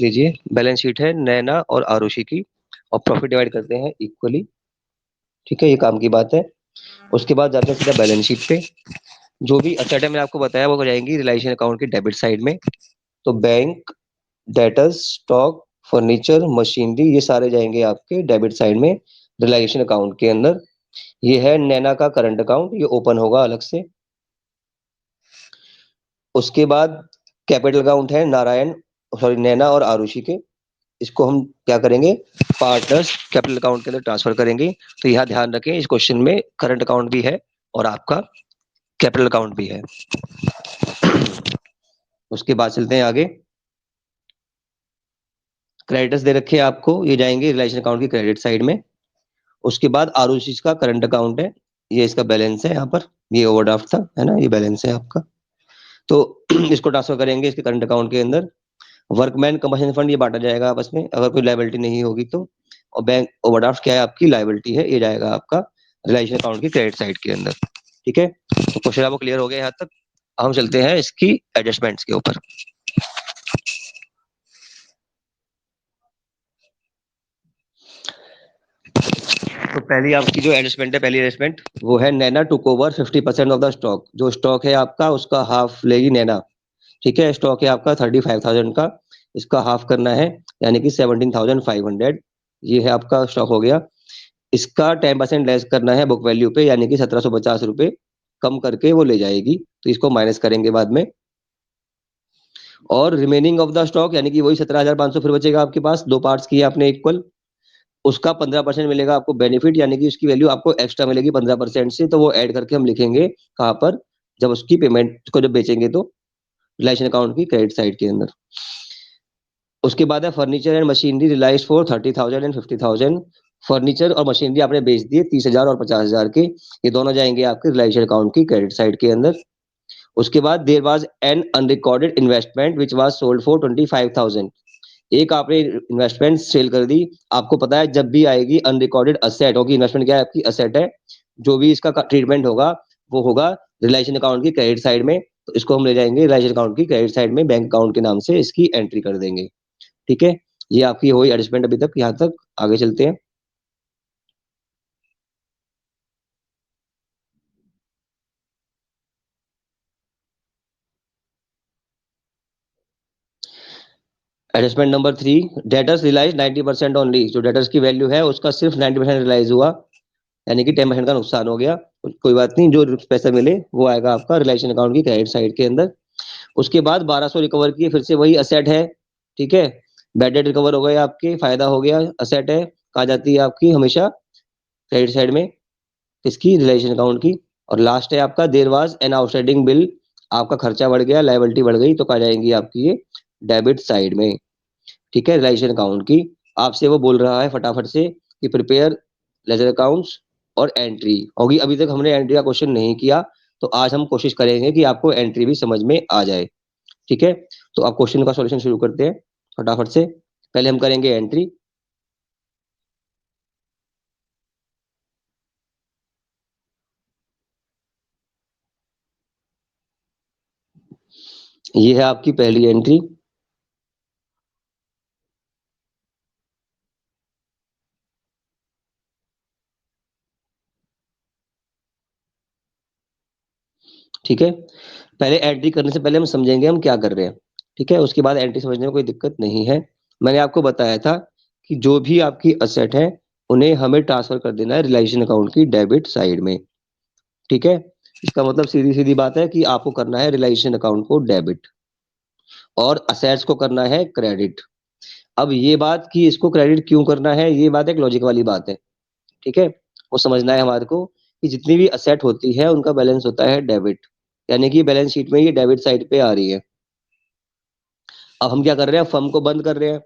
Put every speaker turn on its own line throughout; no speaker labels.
देख लीजिए, balance sheet है नैना और आरुषि की, और प्रॉफिट डिवाइड करते हैं इक्वली। ठीक है, ये काम की बात है। उसके बाद जाते हैं सीधा बैलेंस शीट पे। जो भी असेट है मैंने आपको बताया वो हो जाएंगी रिलायेशन अकाउंट की डेबिट साइड में। तो bank, debtors, stock, furniture, machinery, ये सारे जाएंगे आपके डेबिट साइड में रिलायेशन अकाउंट के अंदर। ये है नैना का करंट अकाउंट, ये ओपन होगा अलग से। उसके बाद कैपिटल अकाउंट है नारायण, सॉरी नैना और आरुषि के। इसको हम क्या करेंगे, पार्टनर्स कैपिटल अकाउंट के अंदर ट्रांसफर करेंगे। तो यहाँ ध्यान रखें, इस क्वेश्चन में करंट अकाउंट भी है और आपका कैपिटल अकाउंट भी है। उसके बाद चलते हैं आगे। क्रेडिटर्स दे रखे हैं आपको, ये जाएंगे रिलेशन अकाउंट की क्रेडिट साइड में। उसके बाद आरुषि का करंट अकाउंट है, ये इसका बैलेंस है यहाँ पर, ये ओवरड्राफ्ट था है ना, ये बैलेंस है आपका। तो इसको ट्रांसफर करेंगे इसके करंट अकाउंट के अंदर। वर्कमैन कंपनसेशन फंड ये बांटा जाएगा आपस में अगर कोई लायबिलिटी नहीं होगी तो। और बैंक ओवरड्राफ्ट क्या है, आपकी लायबिलिटी है, ये जाएगा आपका रिलायेशन अकाउंट की क्रेडिट साइड के अंदर। ठीक है, तो क्वेश्चन आपको क्लियर हो गया यहाँ तक। अब हम चलते हैं इसकी एडजस्टमेंट्स के ऊपर। तो पहली आपकी जो एडजस्टमेंट है, पहली एडजस्टमेंट वो है Naina took over 50% of the stock. जो स्टॉक है आपका उसका हाफ लेगी नैना। ठीक है, स्टॉक है आपका 35,000 का, इसका हाफ करना है यानी कि 17,500। ये है आपका स्टॉक हो गया। इसका 10% लेस करना है बुक वैल्यू पे, यानी कि 1750 रुपए कम करके वो ले जाएगी, तो इसको माइनस करेंगे बाद में। और रिमेनिंग ऑफ द स्टॉक यानी कि वही 17,500 फिर बचेगा आपके पास, दो पार्ट्स किए आपने इक्वल। उसका 15% मिलेगा आपको बेनिफिट, यानी कि उसकी वैल्यू आपको एक्स्ट्रा मिलेगी 15% से, तो वो ऐड करके हम लिखेंगे कहाँ पर, जब उसकी पेमेंट को जब बेचेंगे तो रिलायेशन अकाउंट की क्रेडिट साइड के अंदर। उसके बाद है furniture and machinery realise for 30,000 and 50,000। Furniture और मशीनरी आपने बेच दिए 30,000 और 50,000 के, ये दोनों जाएंगे आपके रिलायेशन अकाउंट की क्रेडिट साइड के अंदर। उसके बाद there was an unrecorded investment which was sold for 25,000। एक आपने इन्वेस्टमेंट सेल कर दी। आपको पता है जब भी आएगी अनरिकॉर्डेड असेट होगी, इन्वेस्टमेंट क्या है आपकी, असेट है, जो भी इसका ट्रीटमेंट होगा वो होगा रिलायेशन अकाउंट की क्रेडिट साइड में। तो इसको हम ले जाएंगे रिलायेशन अकाउंट की क्रेडिट साइड में, बैंक अकाउंट के नाम से इसकी एंट्री कर देंगे। ठीक है, ये आपकी हुई एडजस्टमेंट अभी तक, यहाँ तक। आगे चलते हैं। Adjustment number 3, debtors realise 90% only. जो डेटर्स की वैल्यू है उसका सिर्फ 90% रिलाइज हुआ, यानी कि 10% का नुकसान हो गया। कोई बात नहीं, जो पैसा मिले वो आएगा आपका रिलेशन अकाउंट की क्रेडिट साइड के अंदर। उसके बाद 1200 रिकवर किए, फिर से वही असेट है। ठीक है, बैड डेट रिकवर हो गए आपके, फायदा हो गया, असेट है, कहा जाती है आपकी हमेशा क्रेडिट साइड में, इसकी रिलेशन अकाउंट की। और लास्ट है आपका there was an outstanding bill. आपका खर्चा बढ़ गया, लायबिलिटी बढ़ गई, तो कहा जाएंगी आपकी ये डेबिट साइड में। ठीक है, रिलेशन अकाउंट की। आपसे वो बोल रहा है फटाफट से कि प्रिपेयर लेजर अकाउंट्स और एंट्री होगी। अभी तक हमने एंट्री का क्वेश्चन नहीं किया, तो आज हम कोशिश करेंगे कि आपको एंट्री भी समझ में आ जाए। ठीक है, तो आप क्वेश्चन का सॉल्यूशन शुरू करते हैं फटाफट से। पहले हम करेंगे एंट्री। ये है आपकी पहली एंट्री। ठीक है, पहले एंट्री करने से पहले हम समझेंगे हम क्या कर रहे हैं। ठीक है, उसके बाद एंट्री समझने में कोई दिक्कत नहीं है। मैंने आपको बताया था कि जो भी आपकी असेट है उन्हें हमें ट्रांसफर कर देना है रिलेशन अकाउंट की डेबिट साइड में। ठीक है, इसका मतलब सीधी सीधी बात है कि आपको करना है रिलेशन अकाउंट को डेबिट और असेट्स को करना है क्रेडिट। अब ये बात कि इसको क्रेडिट क्यों करना है, ये बात एक लॉजिक वाली बात है। ठीक है, वो समझना है हमारे को कि जितनी भी असेट होती है उनका बैलेंस होता है डेबिट, यानी कि बैलेंस शीट में ये डेबिट साइड पे आ रही है। अब हम क्या कर रहे हैं, फर्म को बंद कर रहे हैं।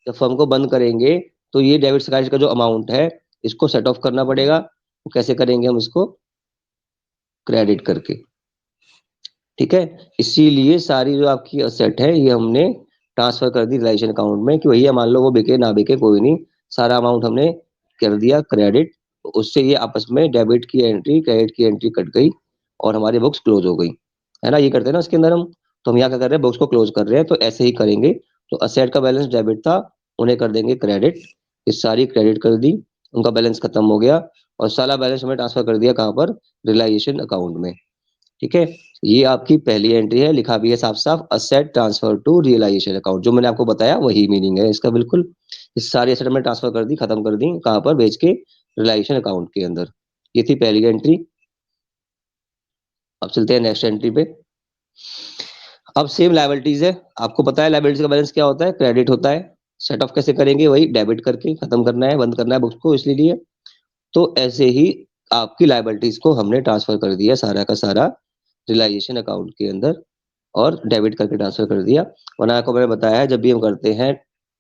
जब फर्म को बंद करेंगे तो ये डेबिट साइड का जो अमाउंट है इसको सेट ऑफ करना पड़ेगा। तो कैसे करेंगे हम इसको, क्रेडिट करके। ठीक है, इसीलिए सारी जो आपकी असेट है ये हमने ट्रांसफर कर दी रिलेशन अकाउंट में, कि भैया मान लो वो बिके ना बिके कोई नहीं, सारा अमाउंट हमने कर दिया क्रेडिट। तो उससे ये आपस में डेबिट की एंट्री क्रेडिट की एंट्री कट गई और हमारी बुक्स क्लोज हो गई, है ना। ये करते हैं ना इसके अंदर हम। तो हम यहाँ क्या कर रहे हैं, बुक्स को क्लोज कर रहे हैं, तो ऐसे ही करेंगे तो असेट का बैलेंस डेबिट था, उन्हें कर देंगे क्रेडिट। ये सारी क्रेडिट कर दी, उनका बैलेंस खत्म हो गया और सारा बैलेंस हमें ट्रांसफर कर दिया कहाँ पर, रियलाइजेशन अकाउंट में। ठीक है, ये आपकी पहली एंट्री है, लिखा भी है साफ साफ, asset transfer to realisation account, जो मैंने आपको बताया वही मीनिंग है इसका बिल्कुल। इस सारी एसेट में ट्रांसफर कर दी, खत्म कर दी, कहाँ पर, बेच के रियलाइजेशन अकाउंट के अंदर। ये थी पहली एंट्री। अब चलते हैं नेक्स्ट एंट्री पे। अब सेम लायबिलिटीज है, आपको पता है लायबिलिटीज का बैलेंस क्या होता है, क्रेडिट होता है। सेट ऑफ कैसे करेंगे, वही डेबिट करके खत्म करना है, बंद करना है बुक्स को, इसलिए। तो ऐसे ही आपकी लायबिलिटीज को हमने ट्रांसफर कर दिया सारा का सारा रियलाइजेशन अकाउंट के अंदर, और डेबिट करके ट्रांसफर कर दिया। वरना आपको मैंने बताया है, जब भी हम करते हैं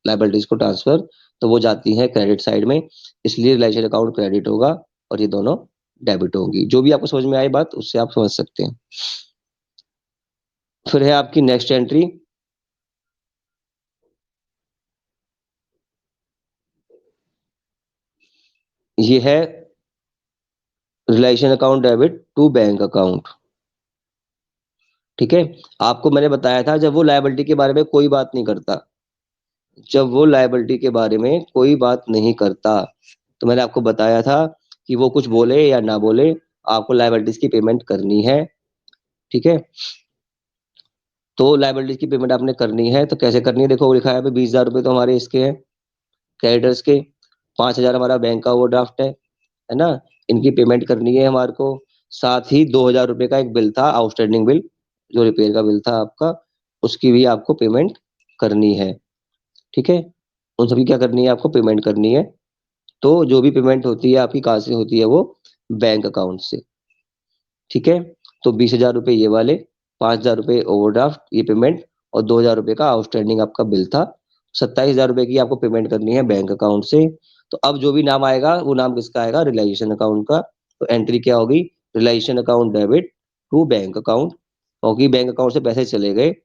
लायबिलिटीज को ट्रांसफर, तो वो जाती है क्रेडिट साइड में, इसलिए रियलाइजेशन अकाउंट क्रेडिट होगा और ये दोनों डेबिट होंगी। जो भी आपको समझ में आई बात, उससे आप समझ सकते हैं। फिर है आपकी नेक्स्ट एंट्री, ये है realisation account debit to bank account. ठीक है, आपको मैंने बताया था, जब वो लायबिलिटी के बारे में कोई बात नहीं करता, जब वो लायबिलिटी के बारे में कोई बात नहीं करता, तो मैंने आपको बताया था कि वो कुछ बोले या ना बोले, आपको लायबिलिटीज की पेमेंट करनी है। ठीक है, तो लायबिलिटीज की पेमेंट आपने करनी है, तो कैसे करनी है, देखो वो लिखा है, 20,000 रुपये तो हमारे इसके हैं, क्रेडिटर्स के, 5,000 हमारा बैंक का ओवरड्राफ्ट है ना, इनकी पेमेंट करनी है हमारे को। साथ ही 2,000 रुपये का एक बिल था, आउटस्टैंडिंग बिल, जो रिपेयर का बिल था आपका, उसकी भी आपको पेमेंट करनी है। ठीक है, उन सभी क्या करनी है, आपको पेमेंट करनी है। तो जो भी पेमेंट होती है आपकी, कहाँ से होती है वो, बैंक अकाउंट से। ठीक है, तो 20,000 रुपये ये वाले, 5,000 रुपये ओवरड्राफ्ट ये पेमेंट, और 2,000 रुपये का आउटस्टैंडिंग आपका बिल था। 27,000 रुपये की आपको पेमेंट करनी है बैंक अकाउंट से। तो अब जो भी नाम आएगा, वो नाम किसका आएगा, रियलाइजेशन अकाउंट का। तो एंट्री क्या होगी, realisation account debit to bank account, क्योंकि बैंक अकाउंट से पैसे चले गए,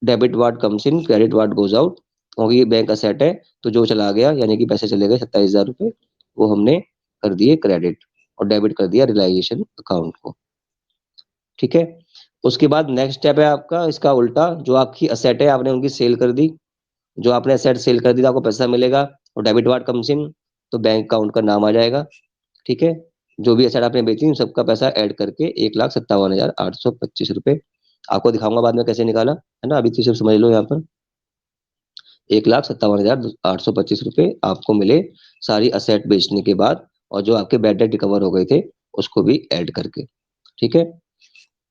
debit what comes in, credit what goes out, क्योंकि ये बैंक असेट है, तो जो चला गया यानी कि पैसे चले गए 27,000 रुपये, वो हमने कर दिए क्रेडिट, और डेबिट कर दिया रियलाइजेशन अकाउंट को। ठीक है, उसके बाद नेक्स्ट स्टेप है आपका इसका उल्टा, जो आपकी असेट है आपने उनकी सेल कर दी, जो आपने असेट सेल कर दी तो आपको पैसा मिलेगा, और डेबिट वार्ड कम्स इन, तो बैंक अकाउंट का नाम आ जाएगा। ठीक है, जो भी असेट आपने बेची उन सबका पैसा ऐड करके 1,57,825 रुपये, आपको दिखाऊंगा बाद में कैसे निकाला, है ना, अभी तो सिर्फ समझ लो यहाँ पर। 1,57,825 रुपये आपको मिले सारी असेट बेचने के बाद, और जो आपके बैड डेट रिकवर हो गए थे उसको भी ऐड करके। ठीक है,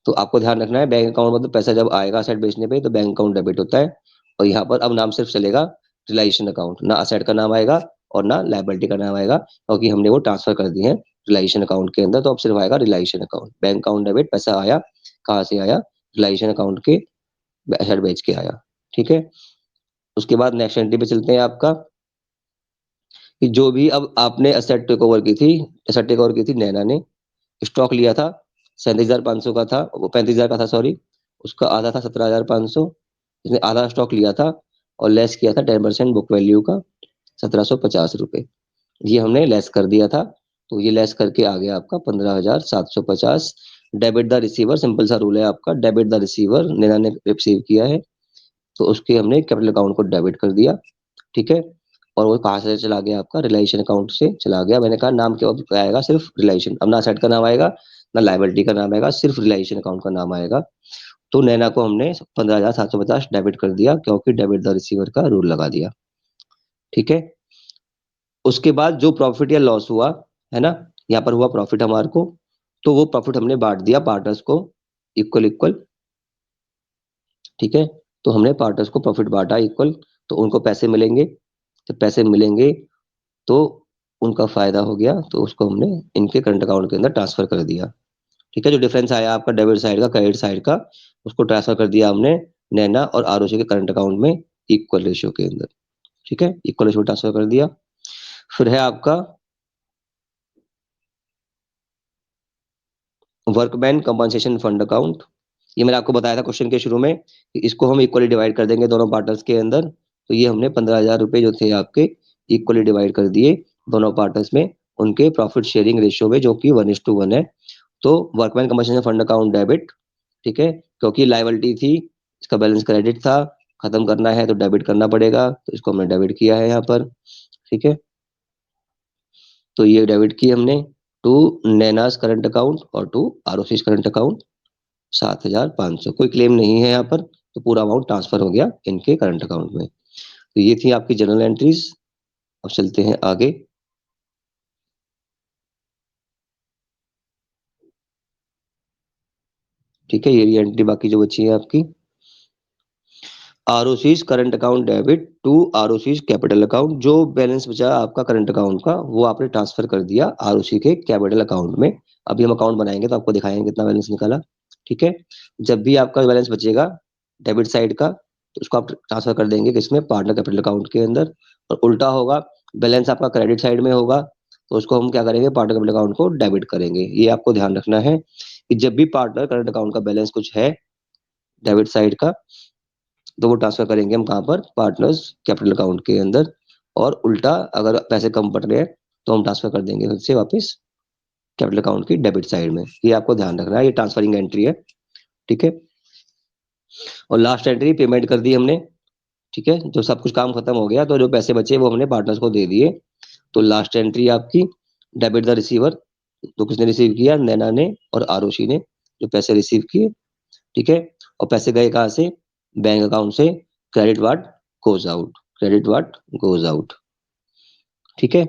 तो आपको ध्यान रखना है, बैंक अकाउंट मतलब पैसा जब आएगा असेट बेचने पे, तो बैंक अकाउंट डेबिट होता है। और यहाँ पर अब नाम सिर्फ चलेगा रिलाइजेशन अकाउंट, ना असेट का नाम आएगा और ना लायबिलिटी का नाम आएगा, क्योंकि हमने वो ट्रांसफर कर दिए हैं रिलाइजेशन अकाउंट के अंदर। तो अब सिर्फ आएगा realisation account, bank account debit, पैसा आया कहाँ से आया, रिलाइजेशन अकाउंट के, असेट बेच के आया। ठीक है, उसके बाद नेक्स्ट एंट्री पे चलते हैं आपका, कि जो भी अब आपने एसेट टेक ओवर की थी, एसेट टेक ओवर की थी नैना ने, स्टॉक लिया था 37,500 का था, वो 35,000 का था सॉरी, उसका आधा था 17,500, इसने आधा स्टॉक लिया था, और लेस किया था 10% बुक वैल्यू का, 1,750 रुपये, ये हमने लेस कर दिया था। तो ये लेस करके आ गया आपका 15,750। डेबिट द रिसीवर, सिंपल सा रूल है आपका, डेबिट द रिसीवर, नैना ने रिसीव किया है, तो उसके हमने कैपिटल अकाउंट को डेबिट कर दिया। ठीक है, और वो कहाँ से चला गया, आपका रिलेशन अकाउंट से चला गया। मैंने कहा नाम क्या आएगा, सिर्फ रिलेशन, अब ना सेट का नाम आएगा ना लाइबिलिटी का नाम आएगा, सिर्फ रिलेशन अकाउंट का नाम आएगा। तो नैना को हमने 15,750 डेबिट कर दिया, क्योंकि डेबिट द रिसीवर का रूल लगा दिया। ठीक है, उसके बाद जो प्रॉफिट या लॉस हुआ, है ना, यहाँ पर हुआ प्रॉफिट हमारे को, तो वो प्रॉफिट हमने बांट दिया पार्टनर्स को, इक्वल इक्वल। ठीक है, तो हमने पार्टनर्स को प्रॉफिट बांटा इक्वल, तो उनको पैसे मिलेंगे, जब पैसे मिलेंगे तो उनका फायदा हो गया, तो उसको हमने इनके करंट अकाउंट के अंदर ट्रांसफर कर दिया। ठीक है, जो डिफरेंस आया आपका डेबिट साइड का क्रेडिट साइड का, उसको ट्रांसफर कर दिया हमने नैना और आरओसी के करंट अकाउंट में, इक्वल रेशियो के अंदर। ठीक है, इक्वल रेशियो ट्रांसफर कर दिया। फिर है आपका वर्कमैन कंपनसेशन फंड अकाउंट। ये मैंने आपको बताया था क्वेश्चन के शुरू में, कि इसको हम इक्वली डिवाइड कर देंगे दोनों पार्टनर्स के अंदर। तो ये हमने 15,000 रुपये जो थे आपके, इक्वली डिवाइड कर दिए दोनों पार्टनर्स में, उनके प्रॉफिट शेयरिंग रेशियो में, जो कि 1:1 है। तो workman compensation fund account debit, ठीक है, क्योंकि लायबिलिटी थी, इसका बैलेंस क्रेडिट था, खत्म करना है तो डेबिट करना पड़ेगा, तो इसको हमने डेबिट किया है यहाँ पर। ठीक है, तो ये डेबिट की हमने टू नैनास करंट अकाउंट और टू आरओसी करंट अकाउंट 7,500। कोई क्लेम नहीं है यहाँ पर, तो पूरा अमाउंट ट्रांसफर हो गया इनके करंट अकाउंट में। तो ये थी आपकी जनरल एंट्रीज। अब चलते हैं आगे। ठीक है, ये एंट्री बाकी जो बची है आपकी। ROCs current account debit to ROCs capital account. जो बैलेंस बचा आपका करंट अकाउंट का, वो आपने ट्रांसफर कर दिया आरओसी के कैपिटल अकाउंट में। अभी हम अकाउंट बनाएंगे तो आपको दिखाएंगे कितना बैलेंस निकाला। ठीक है, जब भी आपका बैलेंस बचेगा डेबिट साइड का, तो उसको आप ट्रांसफर कर देंगे किसमें, पार्टनर कैपिटल अकाउंट के अंदर। और उल्टा होगा, बैलेंस आपका क्रेडिट साइड में होगा, तो उसको हम क्या करेंगे, पार्टनर कैपिटल अकाउंट को डेबिट करेंगे। ये आपको ध्यान रखना है कि जब भी पार्टनर करंट अकाउंट का बैलेंस कुछ है डेबिट साइड का, तो वो ट्रांसफर करेंगे हम कहाँ पर, पार्टनर्स कैपिटल अकाउंट के अंदर। और उल्टा अगर पैसे कम पड़ रहे हैं, तो हम ट्रांसफर कर देंगे फिर से वापस कैपिटल अकाउंट की डेबिट साइड में। ये आपको ध्यान रखना है, ये ट्रांसफरिंग एंट्री है। ठीक है, और लास्ट एंट्री पेमेंट कर दी हमने। ठीक है, जो सब कुछ काम खत्म हो गया, तो जो पैसे बचे वो हमने पार्टनर्स को दे दिए। तो लास्ट एंट्री आपकी डेबिट द रिसीवर। तो किसने रिसीव किया, नैना ने और आरुषि ने जो पैसे रिसीव किए। ठीक है, और पैसे गए कहाँ से, बैंक अकाउंट से। Credit what goes out, credit what goes out. ठीक है,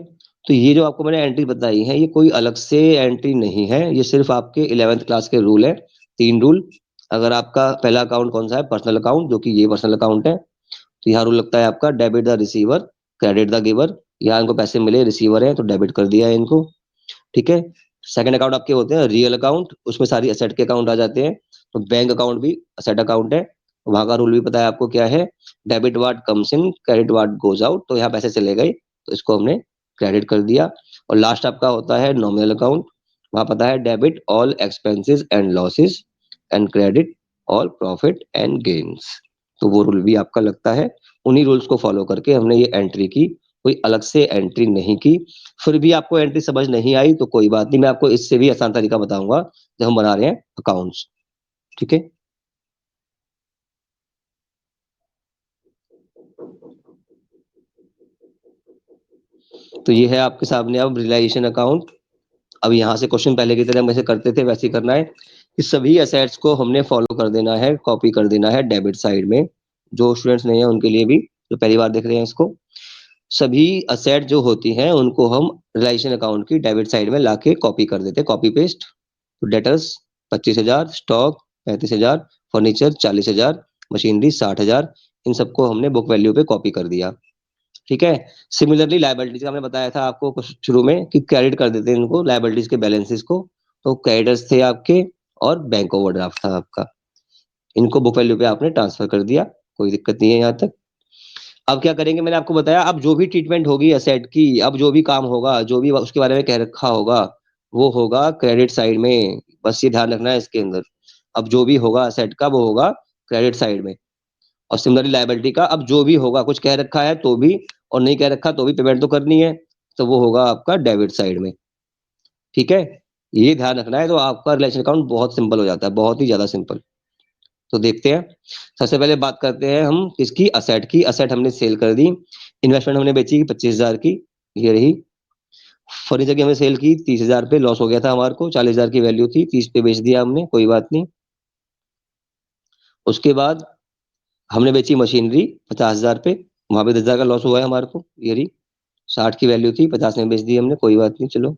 तो ये जो आपको मैंने एंट्री बताई है, ये कोई अलग से एंट्री नहीं है, ये सिर्फ आपके 11th क्लास के रूल है। 3 रूल। अगर आपका पहला अकाउंट कौन सा है, पर्सनल अकाउंट, जो कि ये पर्सनल अकाउंट है, तो यहाँ रूल लगता है आपका debit the receiver, credit the giver. यहाँ इनको पैसे मिले, रिसीवर है तो डेबिट कर दिया है इनको। ठीक है, सेकंड अकाउंट आपके होते हैं रियल अकाउंट, उसमें सारी असेट के अकाउंट आ जाते हैं। तो बैंक अकाउंट भी असेट अकाउंट है, वहां का रूल भी पता है आपको क्या है, debit what comes in, credit what goes out. तो यहाँ पैसे चले गए, तो इसको हमने क्रेडिट कर दिया। और लास्ट आपका होता है नॉमिनल अकाउंट, वहां पता है debit all expenses and losses and credit all profit and gains. तो वो रूल भी आपका लगता है। उन्हीं रूल्स को फॉलो करके हमने ये एंट्री की, कोई अलग से एंट्री नहीं की। फिर भी आपको एंट्री समझ नहीं आई तो कोई बात नहीं, मैं आपको इससे भी आसान तरीका बताऊंगा जब हम बना रहे हैं अकाउंट्स। ठीक है, तो ये है आपके सामने अब रियलाइजेशन अकाउंट। अब यहाँ से क्वेश्चन पहले की तरह हम ऐसे करते थे वैसे ही करना है कि सभी असेट्स को हमने फॉलो कर देना है, कॉपी कर देना है डेबिट साइड में। जो स्टूडेंट्स नहीं है उनके लिए भी, जो पहली बार देख रहे हैं इसको, सभी असेट जो होती हैं उनको हम रियलाइजेशन अकाउंट की डेबिट साइड में लाके कॉपी कर देते हैं, कॉपी पेस्ट। तो डेटर्स 25,000, स्टॉक 35,000, फर्नीचर 40,000, मशीनरी 60,000, इन सबको हमने बुक वैल्यू पे कॉपी कर दिया। ठीक है, सिमिलरली लाइबिलिटीज का हमने बताया था आपको कुछ शुरू में कि क्रेडिट कर देते हैं इनको, लाइबिलिटीज के बैलेंसेस को। तो क्रेडिटर्स थे आपके और बैंक ओवरड्राफ्ट था आपका, इनको बुक वैल्यू पे आपने ट्रांसफर कर दिया, कोई दिक्कत नहीं है यहाँ तक। अब क्या करेंगे, मैंने आपको बताया, अब जो भी ट्रीटमेंट होगी एसेट की, अब जो भी काम होगा, जो भी उसके बारे में कह रखा होगा, वो होगा क्रेडिट साइड में। बस ये ध्यान रखना है इसके अंदर। अब जो भी होगा एसेट का, वो होगा क्रेडिट साइड में। और सिमिलरली लायबिलिटी का, अब जो भी होगा, कुछ कह रखा है तो भी और नहीं कह रखा तो भी पेमेंट तो करनी है, तो वो होगा आपका डेबिट साइड में। ठीक है, ये ध्यान रखना है, तो आपका रिलेशन अकाउंट बहुत सिंपल हो जाता है, बहुत ही ज्यादा सिंपल। तो देखते हैं, सबसे पहले बात करते हैं हम किसकी, असेट की। असेट हमने सेल कर दी, इन्वेस्टमेंट हमने बेची 25,000 की, ये रही। फर्नीचर की हमने सेल की 30,000 पे, लॉस हो गया था हमारे को, 40,000 की वैल्यू थी, 30 पे बेच दिया हमने, कोई बात नहीं। उसके बाद हमने बेची मशीनरी 50,000 पे, वहां पे 10,000 का लॉस हुआ है हमारे को, ये रही। 60 की वैल्यू थी, 50 में बेच दी हमने, कोई बात नहीं, चलो।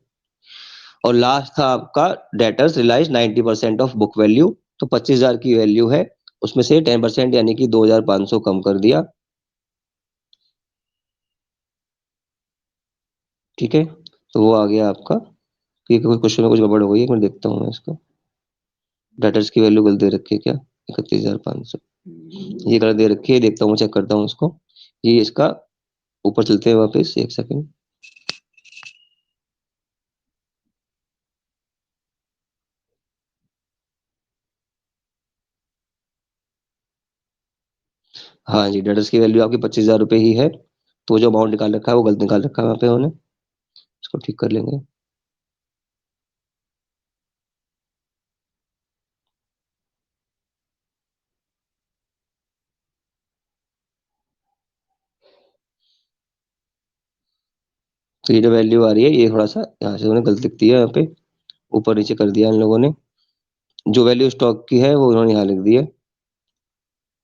और लास्ट था आपका debtors realise 90% of book value. तो 25,000 की वैल्यू है, उसमें से 10% यानी कि 2,500 कम कर दिया। ठीक है, तो वो आ गया आपका। क्योंकि क्वेश्चन में कुछ गड़बड़ हो गई है, मैं देखता हूँ मैं इसको। डेटर्स की वैल्यू गलत दे रखी है क्या, 31,500, ये गलत दे रखी है, देखता हूँ, चेक करता हूँ इसको। ये इसका ऊपर चलते हैं वापस, एक सेकंड। हाँ जी, डेटर्स की वैल्यू आपकी 25,000 रुपये ही है। तो जो अमाउंट निकाल रखा है वो गलत निकाल रखा है वहाँ पे उन्होंने, इसको ठीक कर लेंगे। तो ये जो वैल्यू आ रही है ये थोड़ा सा यहाँ से उन्होंने गलती लिख दी है, यहाँ पे ऊपर नीचे कर दिया इन लोगों ने। जो वैल्यू स्टॉक की है वो उन्होंने यहाँ लिख दी है,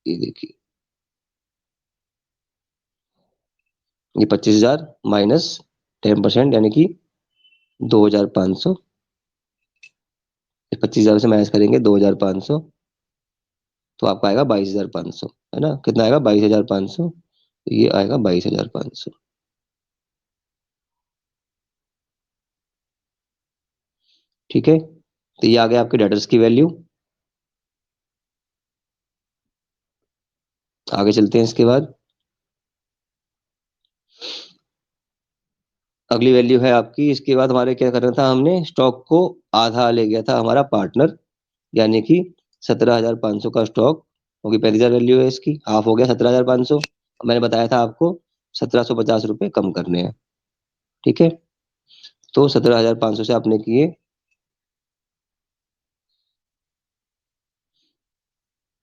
ये देखिए, ये 25,000 माइनस 10% यानी कि 2,500। 25,000 से माइनस करेंगे 2,500, तो आपका आएगा 22,500, है ना? कितना आएगा? 22,500। ये आएगा 22,500। ठीक है, तो ये आ गया आपके डेटर्स की वैल्यू। आगे चलते हैं इसके बाद। अगली वैल्यू है आपकी, इसके बाद हमारे क्या करना था, हमने स्टॉक को आधा ले गया था हमारा पार्टनर, यानी कि 17,500 का स्टॉक, क्योंकि पहली हजार वैल्यू है इसकी, हाफ हो गया 17,500। मैंने बताया था आपको 1,750 रुपये कम करने हैं। ठीक है, तो 17,500 से आपने किए,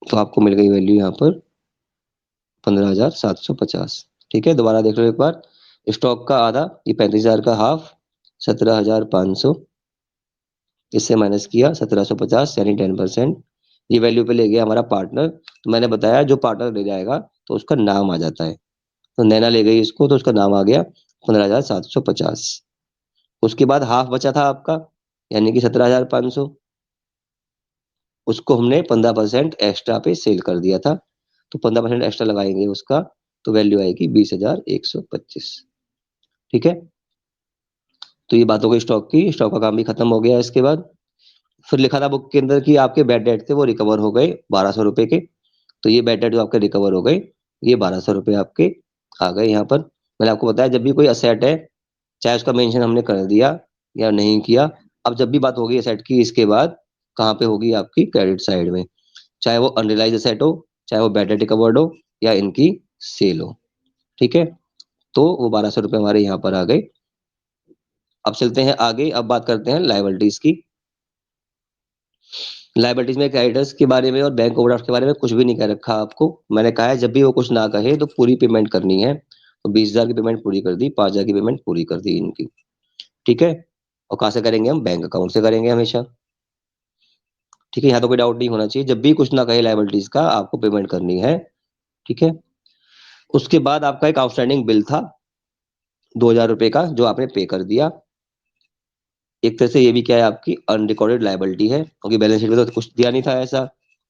तो आपको मिल गई वैल्यू यहाँ पर 15,750। ठीक है, दोबारा देख लो एक बार। स्टॉक का आधा, ये 35,000 का हाफ, 17,500, इससे माइनस किया 1,750 यानी 10%। ये वैल्यू पे ले गया हमारा पार्टनर। तो मैंने बताया जो पार्टनर ले जाएगा तो उसका नाम आ जाता है। तो नैना ले गई इसको, तो उसका नाम आ गया 15,750। उसके बाद हाफ बचा था आपका, यानी कि 17,500, उसको हमने 15% एक्स्ट्रा पे सेल कर दिया था। तो 15% एक्स्ट्रा लगाएंगे उसका, तो वैल्यू आएगी 20,125। ठीक है, तो ये बात हो गई स्टॉक की। स्टॉक का काम भी खत्म हो गया। इसके बाद फिर लिखा था बुक के अंदर कि आपके बैड डेट थे वो रिकवर हो गए 1,200 रुपए के। तो ये बैड डेट जो आपके रिकवर हो गए, ये 1,200 रुपए आपके आ गए यहाँ पर। मैंने आपको बताया जब भी कोई असेट है, चाहे उसका मेंशन हमने कर दिया या नहीं किया, अब जब भी बात होगी असेट की, इसके बाद कहाँ पे होगी? आपकी क्रेडिट साइड में, चाहे वो अनरियलाइज असेट हो, चाहे वो बैड डेट रिकवर्ड हो, या इनकी सेल हो। ठीक है, तो वो 1,200 रुपये हमारे यहाँ पर आ गए। अब चलते हैं आगे, अब बात करते हैं लाइबिलिटीज की। लाइबिलिटीज में क्रेडिटर्स के बारे में और बैंक ओवरड्राफ्ट के बारे में कुछ भी नहीं कह रखा आपको। मैंने कहा है जब भी वो कुछ ना कहे तो पूरी पेमेंट करनी है। तो 20,000 की पेमेंट पूरी कर दी, 5,000 की पेमेंट पूरी कर दी इनकी। ठीक है, और कहाँ से करेंगे? हम बैंक अकाउंट से करेंगे हमेशा। ठीक है, यहाँ तो कोई डाउट नहीं होना चाहिए, जब भी कुछ ना कहे लाइबिलिटीज का आपको पेमेंट करनी है। ठीक है, उसके बाद आपका एक आउटस्टैंडिंग बिल था 2,000 रुपए का, जो आपने पे कर दिया। एक तरह से ये भी क्या है? आपकी अनरिकॉर्डेड लाइबिलिटी है, क्योंकि बैलेंस शीट में तो कुछ दिया नहीं था ऐसा।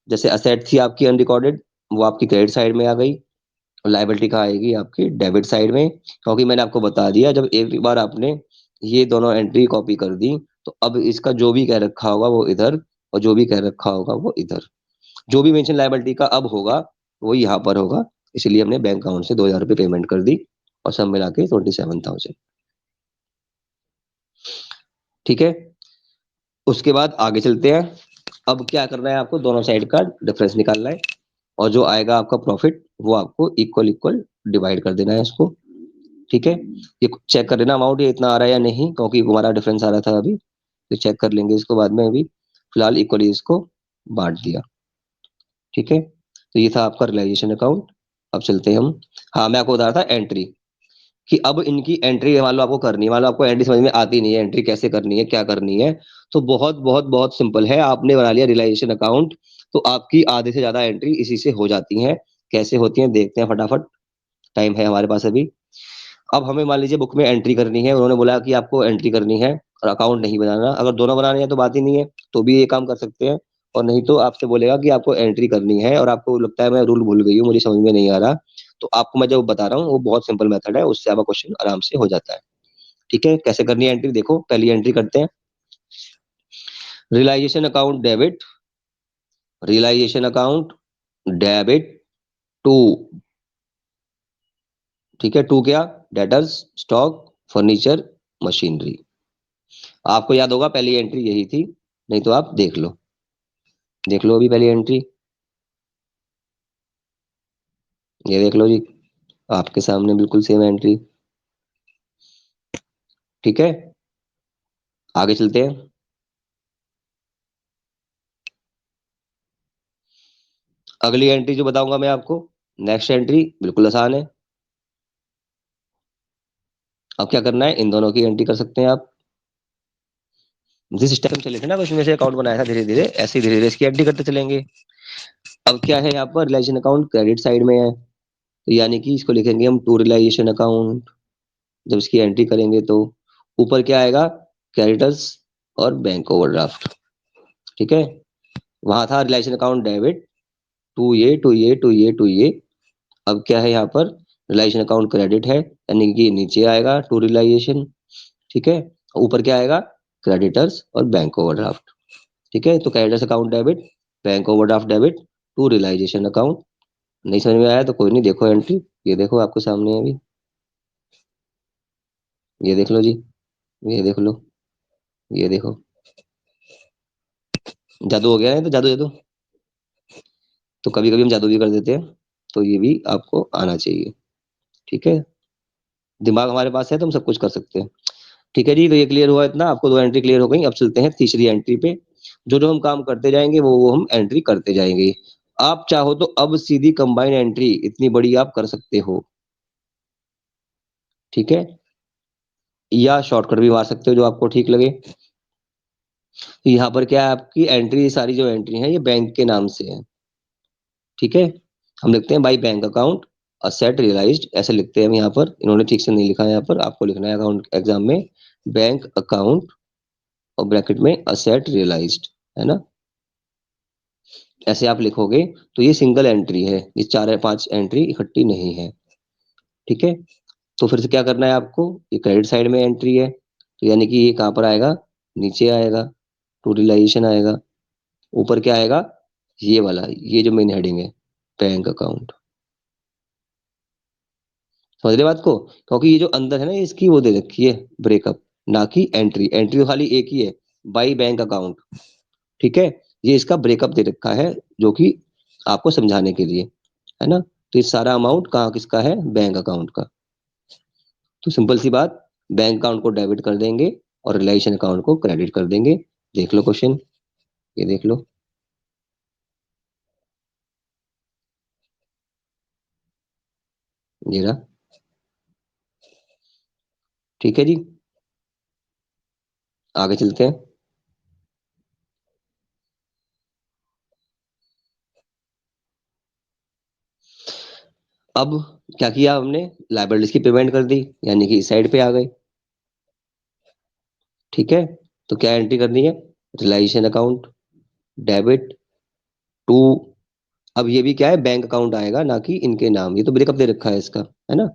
जैसे असेट थी आपकी अनरिकॉर्डेड, वो आपकी क्रेडिट साइड में आ गई, और लाइबिलिटी कहाँ आएगी? आपकी डेबिट साइड में। क्योंकि मैंने आपको बता दिया, जब एक बार आपने ये दोनों एंट्री कॉपी कर दी, तो अब इसका जो भी कह रखा होगा वो इधर, और जो भी कह रखा होगा वो इधर। जो भी मेंशन लायबिलिटी का अब होगा वो यहाँ पर होगा। इसलिए हमने बैंक अकाउंट से 2,000 रुपये पेमेंट कर दी, और सब मिला के 27,000। ठीक है, उसके बाद आगे चलते हैं। अब क्या करना है आपको? दोनों साइड का डिफरेंस निकालना है, और जो आएगा आपका प्रॉफिट वो आपको इक्वल इक्वल डिवाइड कर देना है इसको। ठीक है, ये चेक कर लेना अमाउंट ये इतना आ रहा है या नहीं, क्योंकि हमारा डिफरेंस आ रहा था अभी, तो चेक कर लेंगे इसको बाद में। अभी फिलहाल इक्वली इसको बांट दिया। ठीक है, तो ये था आपका रियलाइजेशन अकाउंट। अब चलते हैं हम। हाँ, मैं आपको बता रहा था एंट्री, कि अब इनकी एंट्री मान लो आपको करनी है, मान लो आपको एंट्री समझ में आती नहीं है, एंट्री कैसे करनी है, क्या करनी है, तो बहुत बहुत बहुत सिंपल है। आपने बना लिया रियलाइजेशन अकाउंट, तो आपकी आधे से ज्यादा एंट्री इसी से हो जाती हैं। कैसे होती हैं देखते हैं फटाफट, टाइम है हमारे पास अभी। अब हमें मान लीजिए बुक में एंट्री करनी है, उन्होंने बोला कि आपको एंट्री करनी है और अकाउंट नहीं बनाना। अगर दोनों बनाने हैं तो बात ही नहीं है, तो भी ये काम कर सकते हैं। और नहीं तो आपसे बोलेगा कि आपको एंट्री करनी है, और आपको लगता है मैं रूल भूल गई हूँ, मुझे समझ में नहीं आ रहा, तो आपको मैं जो बता रहा हूँ वो बहुत सिंपल मेथड है, उससे आपका क्वेश्चन आराम से हो जाता है। ठीक है, कैसे करनी है एंट्री? देखो, पहली एंट्री करते हैं, realisation account debit, realisation account debit to. ठीक है, टू क्या? Debtors, stock, furniture, machinery. आपको याद होगा पहली एंट्री यही थी, नहीं तो आप देख लो, देख लो अभी पहली एंट्री, ये देख लो जी, आपके सामने बिल्कुल सेम एंट्री। ठीक है, आगे चलते हैं। अगली एंट्री जो बताऊंगा मैं आपको, नेक्स्ट एंट्री बिल्कुल आसान है। अब क्या करना है, इन दोनों की एंट्री कर सकते हैं आप। जिस स्टेप से चले थे ना, उसमें से अकाउंट बनाया था धीरे धीरे, ऐसे ही धीरे धीरे इसकी एंट्री करते चलेंगे। अब क्या है, यहाँ पर रिलाइजेशन अकाउंट क्रेडिट साइड में है, तो यानी कि इसको लिखेंगे हम टू रिलाइजेशन अकाउंट। जब इसकी एंट्री करेंगे तो ऊपर क्या आएगा, क्रेडिटर्स और बैंक ओवरड्राफ्ट। ठीक है, वहां था रिलाइजेशन अकाउंट डेबिट, टू ये। अब क्या है यहाँ पर, रिलाइजेशन अकाउंट क्रेडिट है, यानी कि नीचे आएगा टू रिलाइजेशन। ठीक है, ऊपर क्या आएगा, क्रेडिटर्स और बैंक ओवरड्राफ्ट। ठीक है, तो creditors account debit, bank overdraft debit, to realisation account. नहीं समझ में आया तो कोई नहीं, देखो एंट्री, ये देखो आपके सामने है अभी, ये देख लो जी, ये देख लो, ये देखो, जादू हो गया है, तो जादू जादू, तो कभी कभी हम जादू भी कर देते हैं, तो ये भी आपको आना चाहिए। ठीक है, दिमाग हमारे पास है तो हम सब कुछ कर सकते हैं। ठीक है जी, तो ये क्लियर हुआ इतना, आपको दो एंट्री क्लियर हो गई। अब चलते हैं तीसरी एंट्री पे। जो जो हम काम करते जाएंगे वो हम एंट्री करते जाएंगे। आप चाहो तो अब सीधी कंबाइन एंट्री इतनी बड़ी आप कर सकते हो। ठीक है, या शॉर्टकट भी मार सकते हो, जो आपको ठीक लगे। तो यहाँ पर क्या है, आपकी एंट्री, सारी जो एंट्री है ये बैंक के नाम से है। ठीक है, हम लिखते हैं by bank account asset realised, ऐसे लिखते हैं हम यहाँ पर, इन्होंने ठीक से नहीं लिखा है, यहाँ पर आपको लिखना है अकाउंट एग्जाम में बैंक अकाउंट और ब्रैकेट में असेट रियलाइज्ड, है ना। ऐसे आप लिखोगे तो ये सिंगल एंट्री है, ये चार या पांच एंट्री इकट्ठी नहीं है। ठीक है, तो फिर से क्या करना है आपको, ये क्रेडिट साइड में एंट्री है, तो यानी कि ये कहाँ पर आएगा, नीचे आएगा, टू रियलाइजेशन आएगा। ऊपर क्या आएगा, ये वाला, ये जो मेन हेडिंग है, बैंक अकाउंट। समझ रहे बात को, क्योंकि ये जो अंदर है ना, इसकी वो दे रखी है ब्रेकअप, ना कि एंट्री, एंट्री तो खाली एक ही है, बाई बैंक अकाउंट। ठीक है, ये इसका ब्रेकअप दे रखा है, जो कि आपको समझाने के लिए, है ना। तो ये सारा अमाउंट कहाँ किसका है, बैंक अकाउंट का। तो सिंपल सी बात, बैंक अकाउंट को डेबिट कर देंगे और रिलेशन अकाउंट को क्रेडिट कर देंगे। देख लो क्वेश्चन, ये देख लो, ये रहा। ठीक है जी, आगे चलते हैं। अब क्या किया हमने, लाइबिलिटीज की पेमेंट कर दी, यानी कि इस साइड पे आ गए। ठीक है, तो क्या एंट्री करनी है, रिलाइजेशन अकाउंट डेबिट टू, अब ये भी क्या है, बैंक अकाउंट आएगा, ना कि इनके नाम, ये तो ब्रेकअप दे रखा है इसका, है ना।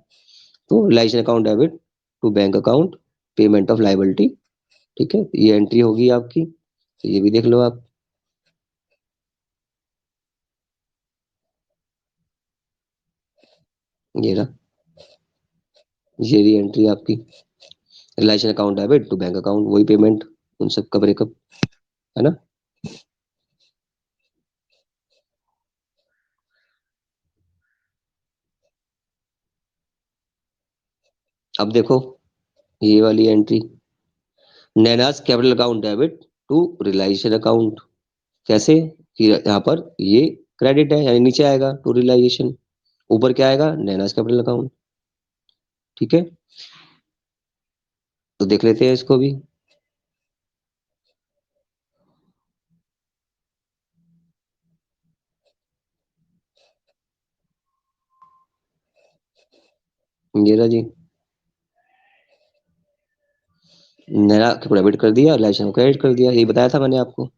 तो realisation account debit to bank account, payment of liability. ठीक है, ये एंट्री होगी आपकी, तो ये भी देख लो आप, ये रहा, ये रही एंट्री आपकी, realisation account debit to bank account, वही पेमेंट, उन सब का ब्रेकअप, है ना। अब देखो ये वाली entry, Naina's capital account debit to realisation account, कैसे, कि यहाँ पर ये क्रेडिट है, यानी नीचे आएगा टू रिलाइजेशन, ऊपर क्या आएगा, नैनाज कैपिटल अकाउंट। ठीक है, तो देख लेते हैं इसको भी। ये रहा जी, नैना को डेबिट कर दिया, रिलाइजेशन को क्रेडिट कर दिया, यही बताया था मैंने आपको।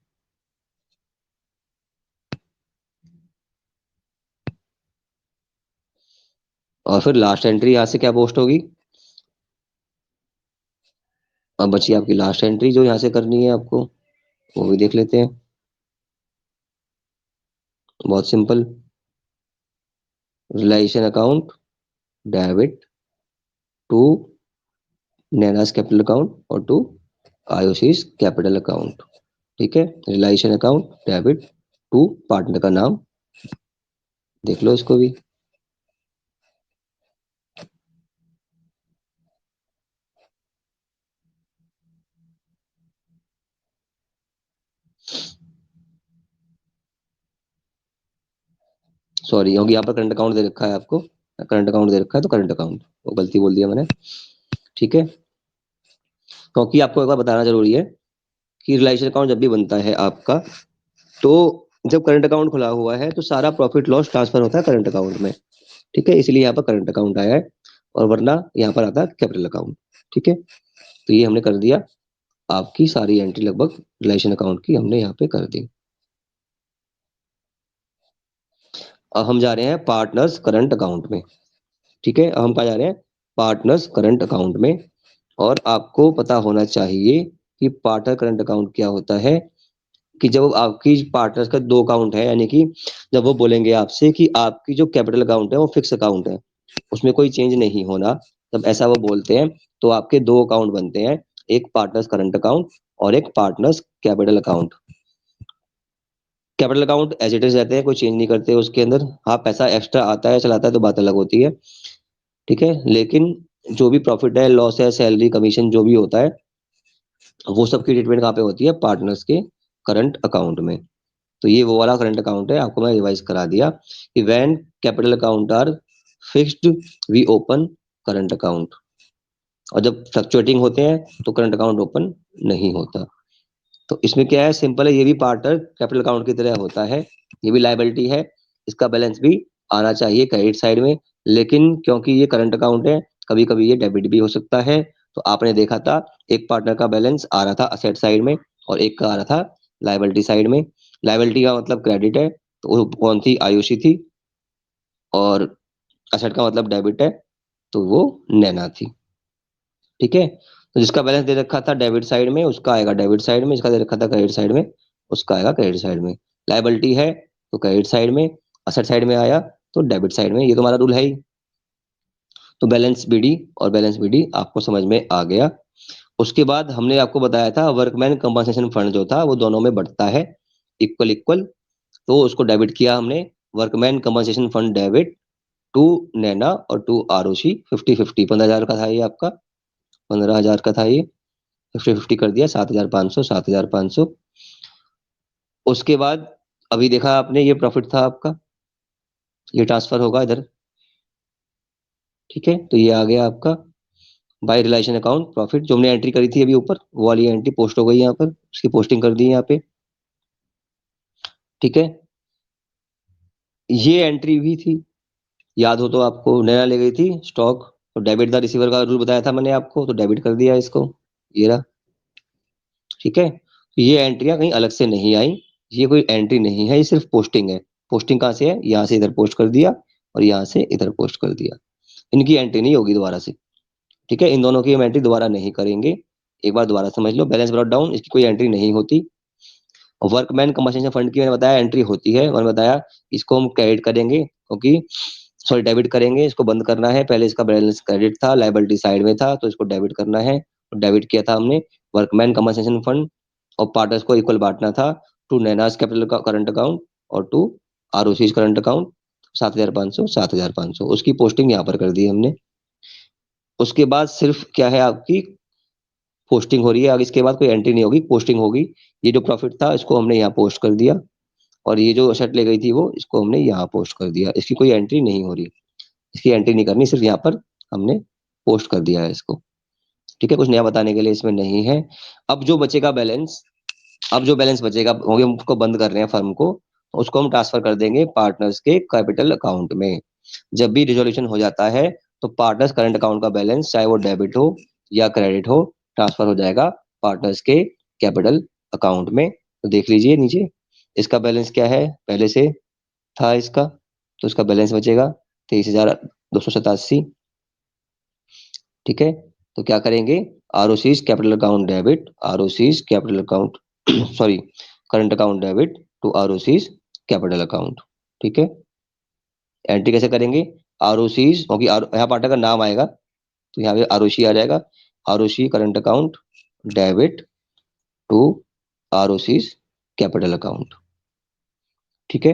और फिर लास्ट एंट्री यहाँ से क्या पोस्ट होगी, अब बची आपकी लास्ट एंट्री जो यहाँ से करनी है आपको, वो भी देख लेते हैं। बहुत simple, realisation account debit to Naina's capital account और टू आयुषीज कैपिटल अकाउंट। ठीक है, realisation account debit to partner का नाम, देख लो इसको भी। सॉरी, क्योंकि यहाँ पर करंट अकाउंट दे रखा है आपको, करंट अकाउंट दे रखा है, तो करंट अकाउंट, वो गलती बोल दिया मैंने। ठीक है, क्योंकि आपको एक बार बताना जरूरी है कि रिलायंस अकाउंट जब भी बनता है आपका, तो जब करंट अकाउंट खुला हुआ है तो सारा प्रॉफिट लॉस ट्रांसफर होता है करंट अकाउंट में। ठीक है, इसलिए यहाँ पर करंट अकाउंट आया है, और वरना यहाँ पर आता है कैपिटल अकाउंट। ठीक है, तो ये हमने कर दिया, आपकी सारी एंट्री लगभग रिलेशन अकाउंट की हमने यहाँ पे कर दी। अब हम जा रहे हैं पार्टनर्स करंट अकाउंट में। ठीक है, अब हम कहा जा रहे हैं पार्टनर्स करंट अकाउंट में। और आपको पता होना चाहिए कि पार्टनर करंट अकाउंट क्या होता है, कि जब आपकी पार्टनर्स का दो अकाउंट है, यानी कि जब वो बोलेंगे आपसे कि आपकी जो कैपिटल अकाउंट है वो फिक्स अकाउंट है, उसमें कोई चेंज नहीं होना, जब ऐसा वो बोलते हैं तो आपके दो अकाउंट बनते हैं, एक पार्टनर्स करंट अकाउंट और एक partners capital account. Capital account as it is रहते हैं, कोई चेंज नहीं करते उसके अंदर। हाँ, पैसा एक्स्ट्रा आता है चलाता है तो बात अलग होती है। ठीक है, लेकिन जो भी प्रॉफिट है, लॉस है, सैलरी, कमीशन जो भी होता है, वो सब की ट्रीटमेंट कहाँ पे होती है, पार्टनर्स के करंट अकाउंट में। तो ये वो वाला करंट अकाउंट है, आपको मैं रिवाइज करा दिया कि when capital account are fixed we open current account, और जब फ्लक्चुएटिंग होते हैं तो करंट अकाउंट ओपन नहीं होता। तो इसमें क्या है, सिंपल है, ये भी पार्टनर कैपिटल अकाउंट की तरह होता है, ये भी लायबिलिटी है, इसका बैलेंस भी आना चाहिए क्रेडिट साइड में, लेकिन क्योंकि ये करंट अकाउंट है, कभी कभी ये डेबिट भी हो सकता है। तो आपने देखा था एक पार्टनर का बैलेंस आ रहा था असेट साइड में और एक का आ रहा था लायबिलिटी साइड में। लायबिलिटी का मतलब क्रेडिट है, तो वो कौन थी, आयुषी थी, और असेट का मतलब डेबिट है, तो वो नैना थी। ठीक है, तो जिसका बैलेंस दे रखा था डेबिट साइड में उसका आएगा डेबिट साइड में, जिसका दे रखा था क्रेडिट साइड में उसका आएगा क्रेडिट साइड में। लायबिलिटी है तो क्रेडिट साइड में, असेट साइड में आया तो डेबिट साइड में, ये तो हमारा रूल है ही। तो बैलेंस बीडी और बैलेंस बीडी आपको समझ में आ गया। उसके बाद हमने आपको बताया था वर्कमैन कंपनसेशन फंड जो था वो दोनों में बढ़ता है, इक्वल इक्वल, तो उसको डेबिट किया हमने, workman compensation fund debit to Naina और टू आरुषि 50-50, 15,000 का था ये आपका, 15,000 का था ये, 50-50 कर दिया, 7,500, 7,500। उसके बाद अभी देखा आपने ये प्रॉफिट था आपका, ये ट्रांसफर होगा इधर। ठीक है, तो ये आ गया आपका बाय रिलेशन अकाउंट प्रॉफिट, जो हमने एंट्री करी थी अभी ऊपर, वो वाली एंट्री पोस्ट हो गई यहाँ पर, उसकी पोस्टिंग कर दी यहाँ पे। ठीक है, ये एंट्री भी थी, याद हो तो आपको, नैना ले गई थी स्टॉक, तो डेबिट द रिसीवर का रूल बताया था मैंने आपको, तो डेबिट कर दिया इसको, ये रहा। ठीक है, तो ये एंट्रियां कहीं अलग से नहीं आई, ये कोई एंट्री नहीं है, ये सिर्फ पोस्टिंग है। पोस्टिंग कहाँ से है, यहाँ से इधर पोस्ट कर दिया और यहाँ से इधर पोस्ट कर दिया, इनकी एंट्री नहीं होगी दोबारा से। ठीक है, इन दोनों की हम एंट्री दोबारा नहीं करेंगे, एक बार दोबारा समझ लो, बैलेंस ब्रॉट डाउन इसकी कोई एंट्री नहीं होती। वर्कमैन कंपनसेशन फंड की मैंने बताया एंट्री होती है, मैंने बताया इसको हम क्रेडिट करेंगे, क्योंकि सॉरी डेबिट करेंगे, इसको बंद करना है, पहले इसका बैलेंस क्रेडिट था, लायबिलिटी साइड में था, तो इसको डेबिट करना है, तो डेबिट किया था हमने वर्कमैन कंपनसेशन फंड, और पार्टनर्स को इक्वल बांटना था, टू नैनास कैपिटल का करंट अकाउंट और टू आरओसीज करंट अकाउंट, 7,500, 7,500, उसकी पोस्टिंग यहाँ पर कर दी हमने। उसके बाद सिर्फ क्या है, आपकी पोस्टिंग हो रही है, आगे इसके बाद कोई एंट्री नहीं होगी, पोस्टिंग होगी। ये जो प्रॉफिट था इसको हमने यहाँ पोस्ट कर दिया, और ये जो असेट ले गई थी वो इसको हमने यहाँ पोस्ट कर दिया, इसकी कोई एंट्री नहीं हो रही, इसकी एंट्री नहीं करनी, सिर्फ यहाँ पर हमने पोस्ट कर दिया है इसको। ठीक है, कुछ नया बताने के लिए इसमें नहीं है। अब जो बचेगा बैलेंस, अब जो बैलेंस बचेगा, क्योंकि हम उसको बंद कर रहे हैं फर्म को, उसको हम ट्रांसफर कर देंगे पार्टनर्स के कैपिटल अकाउंट में। जब भी रिजोल्यूशन हो जाता है तो पार्टनर्स करंट अकाउंट का बैलेंस, चाहे वो डेबिट हो या क्रेडिट हो, ट्रांसफर हो जाएगा पार्टनर्स के कैपिटल अकाउंट में। तो देख लीजिए नीचे, इसका बैलेंस क्या है, पहले से था इसका, तो इसका बैलेंस बचेगा 23,287। ठीक है, तो क्या करेंगे, ROC's capital account debit, ROC's capital account sorry current account debit to ROCs capital account. ठीक है, एंट्री कैसे करेंगे, आरओसीज, क्योंकि यहाँ पार्टनर का नाम आएगा तो यहाँ पे आरओसी आ जाएगा, ROC current account debit to ROCs capital account. ठीक है,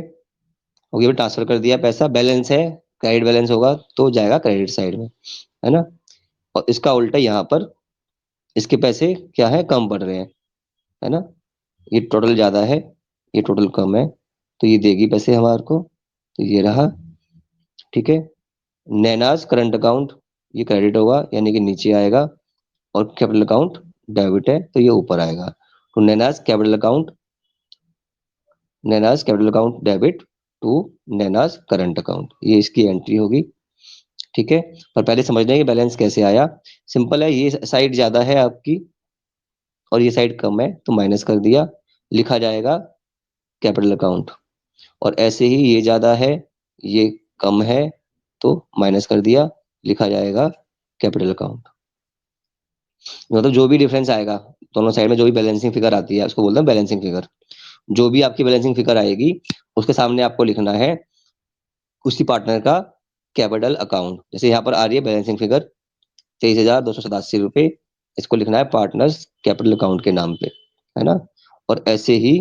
ओके, ट्रांसफर कर दिया पैसा, बैलेंस है, क्रेडिट बैलेंस होगा तो जाएगा क्रेडिट साइड में, है ना। और इसका उल्टा यहाँ पर इसके पैसे क्या है, कम पड़ रहे हैं, है ना, ये टोटल ज्यादा है, ये टोटल कम है, तो ये देगी पैसे हमारे को, तो ये रहा। ठीक है, नैनाज करंट अकाउंट ये क्रेडिट होगा, यानी कि नीचे आएगा, और कैपिटल अकाउंट डेबिट है तो ये ऊपर आएगा। To Naina's capital account debit to Naina's current account, ये इसकी एंट्री होगी। ठीक है, पर पहले समझ लें कि बैलेंस कैसे आया। सिंपल है, ये साइड ज्यादा है आपकी और ये साइड कम है तो माइनस कर दिया, लिखा जाएगा कैपिटल अकाउंट। और ऐसे ही ये ज्यादा है, ये कम है तो माइनस कर दिया, लिखा जाएगा कैपिटल अकाउंट। मतलब जो भी डिफरेंस आएगा दोनों साइड में, जो भी बैलेंसिंग फिगर आती है उसको बोलते हैं बैलेंसिंग फिगर। जो भी आपकी बैलेंसिंग फिगर आएगी उसके सामने आपको लिखना है उसी पार्टनर का कैपिटल अकाउंट। जैसे यहाँ पर आ रही है बैलेंसिंग फिगर 23,287 रुपये, इसको लिखना है पार्टनर्स कैपिटल अकाउंट के नाम पे, है ना। और ऐसे ही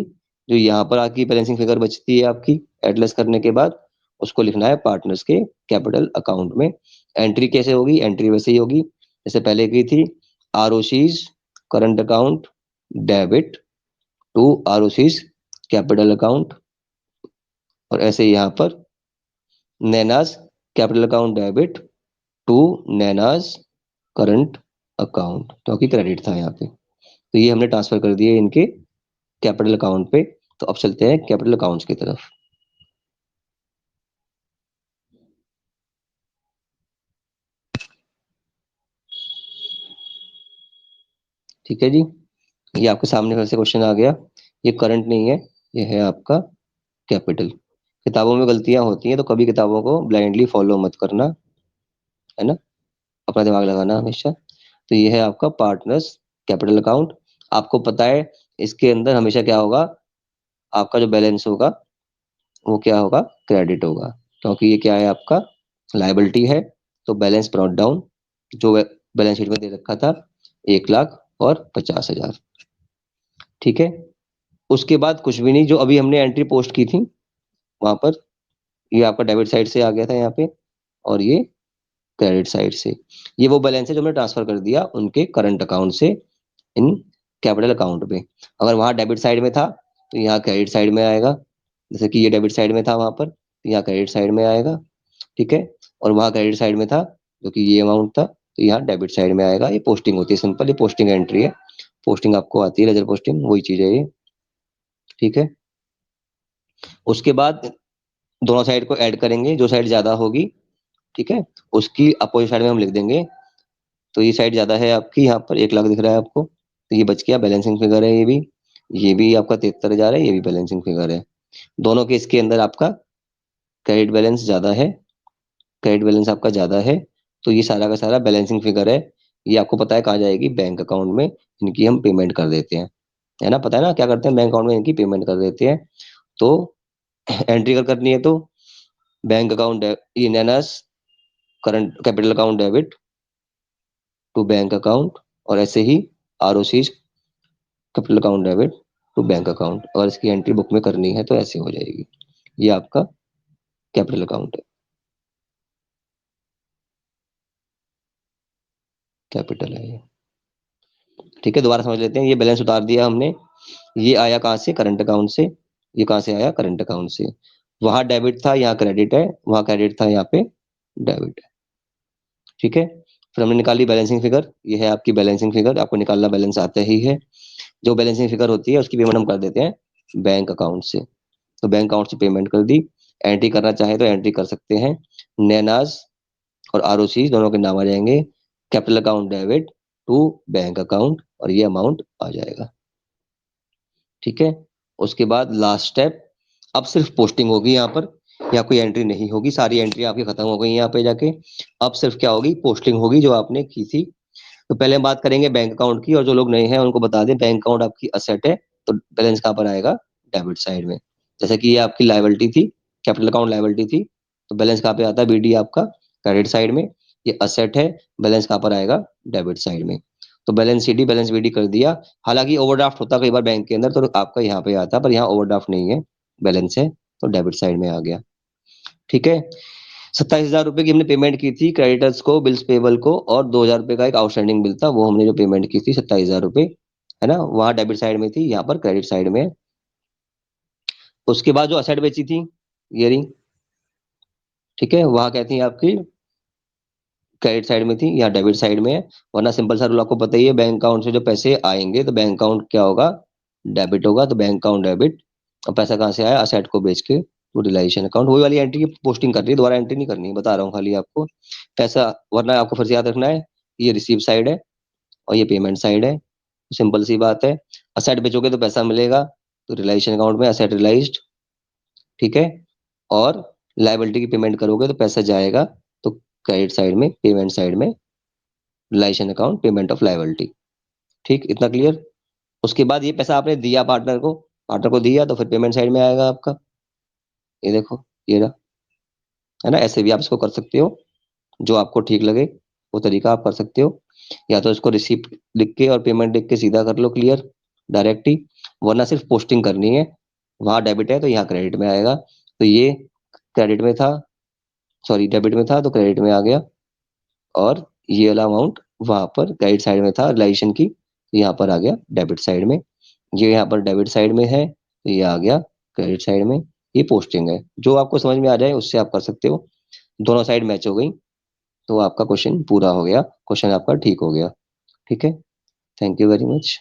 जो यहाँ पर आपकी बैलेंसिंग फिगर बचती है आपकी एडलेस करने के बाद, उसको लिखना है पार्टनर्स के कैपिटल अकाउंट में। एंट्री कैसे होगी, एंट्री वैसे ही होगी जैसे पहले की थी, Arushi's current account debit to ROCs capital account. और ऐसे यहाँ पर Naina's capital account debit to Naina's current account, क्योंकि क्रेडिट था यहाँ पे तो ये हमने ट्रांसफर कर दिए इनके कैपिटल अकाउंट पे। तो अब चलते हैं कैपिटल अकाउंट्स की तरफ। ठीक है जी, ये आपके सामने फिर से क्वेश्चन आ गया। ये करंट नहीं है, ये है आपका कैपिटल। किताबों में गलतियां होती हैं तो कभी किताबों को ब्लाइंडली फॉलो मत करना, है ना, अपना दिमाग लगाना हमेशा। तो ये है आपका पार्टनर्स कैपिटल अकाउंट। आपको पता है इसके अंदर हमेशा क्या होगा, आपका जो बैलेंस होगा वो क्या होगा, क्रेडिट होगा, क्योंकि ये क्या है आपका लायबिलिटी है। तो बैलेंस ब्रॉट डाउन, जो बैलेंस शीट में दे रखा था 1,50,000। ठीक है, उसके बाद कुछ भी नहीं, जो अभी हमने एंट्री पोस्ट की थी वहां पर, ये आपका डेबिट साइड से आ गया था यहाँ पे, और ये क्रेडिट साइड से। ये वो बैलेंस है जो हमने ट्रांसफर कर दिया उनके करंट अकाउंट से इन कैपिटल अकाउंट पे। अगर वहां डेबिट साइड में था तो यहाँ क्रेडिट साइड में आएगा, जैसे कि ये डेबिट साइड में था वहां पर तो यहाँ क्रेडिट साइड में आएगा। ठीक है, और वहाँ क्रेडिट साइड में था जो कि ये अमाउंट था तो यहाँ डेबिट साइड में आएगा। ये पोस्टिंग होती है, सिंपल ये पोस्टिंग एंट्री है। पोस्टिंग आपको आती है, लेजर पोस्टिंग, वही चीज है ये। ठीक है, उसके बाद दोनों साइड को ऐड करेंगे, जो साइड ज्यादा होगी, ठीक है, उसकी अपोजिट साइड में हम लिख देंगे। तो ये साइड ज्यादा है आपकी, यहाँ पर 1,00,000 दिख रहा है आपको तो ये बच गया, बैलेंसिंग फिगर है ये भी आपका 73,000 है, ये भी बैलेंसिंग फिगर है। दोनों के इसके अंदर आपका क्रेडिट बैलेंस ज्यादा है, क्रेडिट बैलेंस आपका ज्यादा है, तो ये सारा का सारा बैलेंसिंग फिगर है। ये आपको पता है कहाँ जाएगी, बैंक अकाउंट में इनकी हम पेमेंट कर देते हैं, है ना, पता है ना क्या करते हैं, बैंक अकाउंट में इनकी पेमेंट कर देते हैं। तो एंट्री अगर करनी है तो बैंक अकाउंट ये Naina's current capital account debit to bank account, और ऐसे ही Arushi capital account debit to bank account. और इसकी एंट्री बुक में करनी है तो ऐसे हो जाएगी। ये आपका कैपिटल अकाउंट है, कैपिटल है ये। ठीक है, दोबारा समझ लेते हैं। ये बैलेंस उतार दिया हमने, ये आया कहाँ से, करंट अकाउंट से। ये कहाँ से आया, करंट अकाउंट से। वहां डेबिट था, यहाँ क्रेडिट है, वहां क्रेडिट था, यहाँ पे डेबिट है। ठीक है, फिर हमने निकाली बैलेंसिंग फिगर, ये है आपकी बैलेंसिंग फिगर। आपको निकालना बैलेंस आता ही है। जो बैलेंसिंग फिगर होती है उसकी पेमेंट हम कर देते हैं बैंक अकाउंट से। तो बैंक अकाउंट से पेमेंट कर दी। एंट्री करना चाहे तो एंट्री कर सकते हैं, नैनाज और आरओसी दोनों के नाम आ जाएंगे, capital account debit to bank account, और ये अमाउंट आ जाएगा। ठीक है, उसके बाद लास्ट स्टेप, अब सिर्फ पोस्टिंग होगी यहाँ पर, या कोई एंट्री नहीं होगी, सारी एंट्री आपकी खत्म हो गई यहाँ पे जाके। अब सिर्फ क्या होगी, पोस्टिंग होगी जो आपने की थी। तो पहले हम बात करेंगे बैंक अकाउंट की, और जो लोग नए हैं उनको बता दें, बैंक अकाउंट आपकी असेट है तो बैलेंस कहाँ पर आएगा, डेबिट साइड में। जैसे कि ये आपकी लायबिलिटी थी, कैपिटल अकाउंट लायबिलिटी थी, तो बैलेंस कहाँ पे आता है, बीडी आपका क्रेडिट साइड में। ये असेट है, बैलेंस कहाँ पर आएगा, डेबिट साइड में। तो बैलेंस सीडी बैलेंस बीडी कर दिया। हालांकि ओवरड्राफ्ट होता कई बार बैंक के अंदर तो आपका यहाँ पे आता, पर यहाँ ओवरड्राफ्ट नहीं है, बैलेंस है तो डेबिट साइड में आ गया। ठीक है, 27,000 रुपए की हमने पेमेंट की थी क्रेडिटर्स को, बिल्स पेबल को, और 2,000 रुपए का एक आउटस्टैंडिंग बिल था, वो हमने जो पेमेंट की थी 27,000 रुपए, है ना, वहां डेबिट साइड में थी, यहाँ पर क्रेडिट साइड में। उसके बाद जो असेट बेची थी, ये रही। ठीक है, वहां कहती है आपकी क्रेडिट साइड में थी, यहाँ डेबिट साइड में है। वरना सिंपल सा रूल आपको पता ही है, बैंक अकाउंट से जो पैसे आएंगे तो बैंक अकाउंट क्या होगा, डेबिट होगा, तो बैंक अकाउंट डेबिट। और पैसा कहाँ से आया, असेट को बेच के, तो रिलाइजेशन अकाउंट वही वाली एंट्री की पोस्टिंग कर रही है, दोबारा एंट्री नहीं करनी है, बता रहा हूँ खाली आपको पैसा। वरना आपको फिर से याद रखना है, ये रिसीव साइड है और ये पेमेंट साइड है, सिंपल सी बात है। असेट बेचोगे तो पैसा मिलेगा, तो रिलाइजेशन अकाउंट में असेट रिलाइज्ड, ठीक है। और लायबिलिटी की पेमेंट करोगे तो पैसा जाएगा, तो क्रेडिट साइड में, पेमेंट साइड में, realisation account, payment of liability. ठीक, इतना क्लियर। उसके बाद ये पैसा आपने दिया पार्टनर को दिया, तो फिर पेमेंट साइड में आएगा आपका, ये देखो, ये रहा, है ना। ऐसे भी आप इसको कर सकते हो, जो आपको ठीक लगे वो तरीका आप कर सकते हो। या तो इसको रिसिप्ट लिख के और पेमेंट लिख के सीधा कर लो क्लियर, डायरेक्ट ही। वरना सिर्फ पोस्टिंग करनी है, वहां डेबिट है तो यहाँ क्रेडिट में आएगा, तो ये क्रेडिट में था, सॉरी डेबिट में था तो क्रेडिट में आ गया। और ये वाला अमाउंट वहां पर क्रेडिट साइड में था रिलाइजेशन की, तो यहाँ पर आ गया डेबिट साइड में। ये यहाँ पर डेबिट साइड में है तो ये आ गया क्रेडिट साइड में। ये पोस्टिंग है, जो आपको समझ में आ जाए उससे आप कर सकते हो। दोनों साइड मैच हो गई तो आपका क्वेश्चन पूरा हो गया, क्वेश्चन आपका ठीक हो गया। ठीक है, थैंक यू वेरी मच।